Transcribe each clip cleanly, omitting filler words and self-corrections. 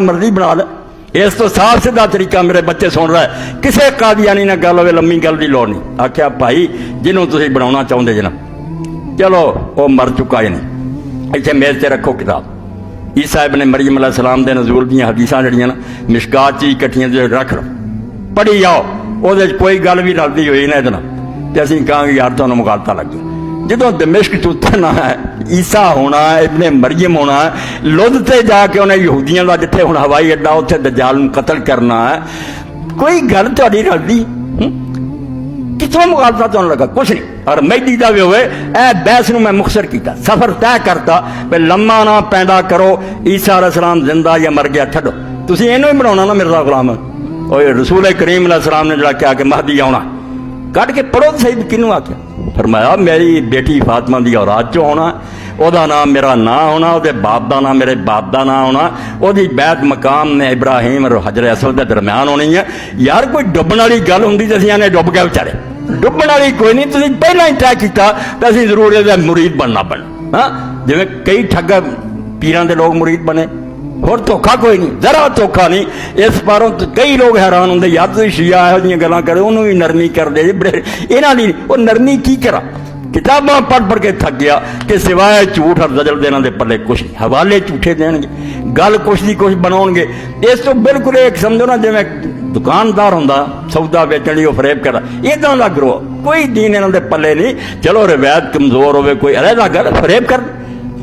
مرضی بنا لے. اس تو صاف سیدھا طریقہ میرے بچے سن رہا ہے, کسے قادیانی نہ گل ہوئے, لمبی گل کی لوڑ نہیں. آخیا بھائی جنہوں تسی بنا چاہتے جی نا, چلو وہ مر چکا ہی نہیں, اتنے میز سے رکھو کتاب. عیسیٰ ابن مریم علیہ السلام دے نزول دیا حدیثاں جڑیاں نا مشکات چی کٹیاں جو رکھ لو, پڑھی جاؤ. وہ کوئی گل بھی رلتی ہوئی نا ادنا تو اِسی کہاں گے یار تمہیں مغالطہ لگ گیا. جدو دمشق چتنا ہے, عیسیٰ ہونا ہے, ابن مریم ہونا ہے, لد تے جا کے انہیں یہودیاں کا جتنے ہوں ہوائی اڈا اتنے دجال قتل کرنا ہے, کوئی گل تاری رلتی کتوں مغالطہ تمہیں لگا؟ کچھ نہیں. اور مہدی کا بھی ہوئے اے بحث نو میں مختصر کیتا, سفر طے کرتا بھی لما نہ پیدا کرو عیسیٰ علیہ السلام زندہ یا مر گیا چھڈو. تسی اینو ہی بناؤنا نا مرزا غلام, اور رسول کریم علیہ السلام نے جڑا کیا کہ مہدی آنا, کٹ کے پڑھو صحیح کنوں آخیا. فرمایا میری بیٹی فاطمہ دی اولاد چو ہونا, او دا نام میرا نہ ہونا, او دے باپ دا نام میرے باپ دا نہ ہونا, او دی بیت مقام نے ابراہیم اور حجر اسود دے درمیان ہونی ہے. یار کوئی ڈبن والی گل ہوندی تے اسی نے ڈب گئے بیچارے, ڈبن والی کوئی نہیں. تسی پہلا ہی طے کیتا تے اسی ضرور اے مرید بننا پڑنا. ہاں جویں کئی ٹھگ پیراں دے لوگ مرید بنے, اور دھوکھا کوئی نہیں, ذرا دھوکھا نہیں. اس باروں کئی لوگ حیران ہوندے یا تو شیعہ یہو جہاں گلاں کرے انہوں بھی نرمی کر دے جی, بڑے یہاں دی وہ نرمی کی کرا. کتاباں پڑھ کے تھک گیا کہ سوائے جھوٹ اور زجر دینا دے پلے کچھ نہیں. حوالے جھوٹے دین گے, گل کچھ دی کچھ بناؤ گے. اس تو بالکل ایک سمجھو نا جی دکاندار ہوندا سودا بیچن لی وہ فریب کرا, اداں دا گروہ کوئی دین انہاں دے پلے نہیں. چلو روایت کمزور ہوئے کوئی علیحدہ گل فریب کر.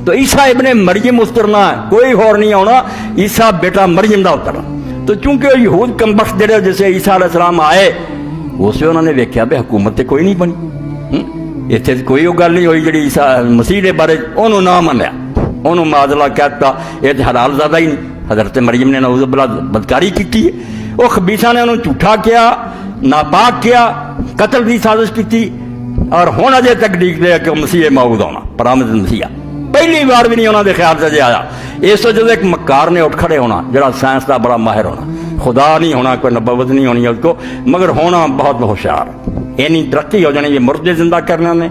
تو عیسیٰ ابن مریم اترنا ہے, کوئی اور نہیں آنا, عیسیٰ بیٹا مریم دا اترنا. تو چونکہ یہود کم بخت جڑے جیسے عیسیٰ علیہ السلام آئے اسے انہوں نے ویکھیا بے حکومت تے کوئی نہیں بنی, اتنے کوئی وہ گل نہیں ہوئی جڑی عیسیٰ مسیح دے بارے انہوں نہ منیا, انہوں معذلہ کہتا یہ تو حلال زیادہ ہی نہیں. حضرت مریم نے نعوذ باللہ بدکاری کی ہے, وہ خبیثاں نے انہوں جھوٹا کیا, ناپاک کیا, قتل کی سازش کی, اور ہن اجے تک ڈیک دے کہ مسیح موعود ہونا, پرآمد مسیح پہلی بار بھی نہیں انہوں نے خیال سے آیا. اس وجہ سے ایک مکار نے اٹھ کھڑے ہونا جڑا سائنس کا بڑا ماہر ہونا, خدا نہیں ہونا, کوئی نبوت نہیں ہونی اس کو, مگر ہونا بہت ہوشیار. اینی ترقی ہو جانی, یہ مردے زندہ کرنا نے,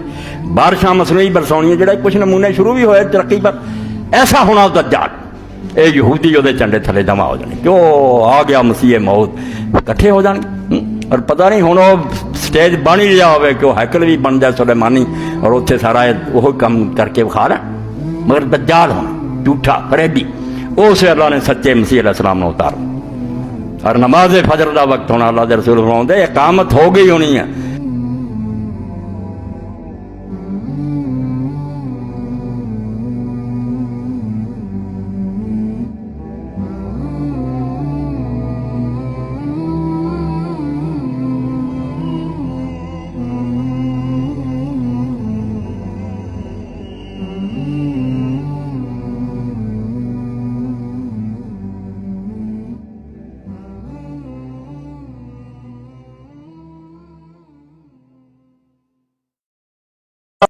بارشاں مصنوعی برساؤنی, جڑا کچھ نمونے شروع بھی ہوئے ترقی پر. ایسا ہونا دجال, اے یہودی وہ چنڈے تھلے جمع ہو جانے, کیوں آ گیا مسیح موت, کٹھے ہو جان. اور پتہ نہیں ہوں وہ سٹیج بن ہی رہا ہوئے کہ وہ ہیکل بھی بن جائے سلیمانی, اور اتنے سارا وہ کام کر کے کھا رہا, مگر دجال ہونا جھوٹا فریبی. اسے اللہ نے سچے مسیح علیہ السلام نے اتارا. اور نماز فجر کا وقت ہونا, اللہ کے رسول فرماتے ہیں اقامت ہو گئی ہونی ہے,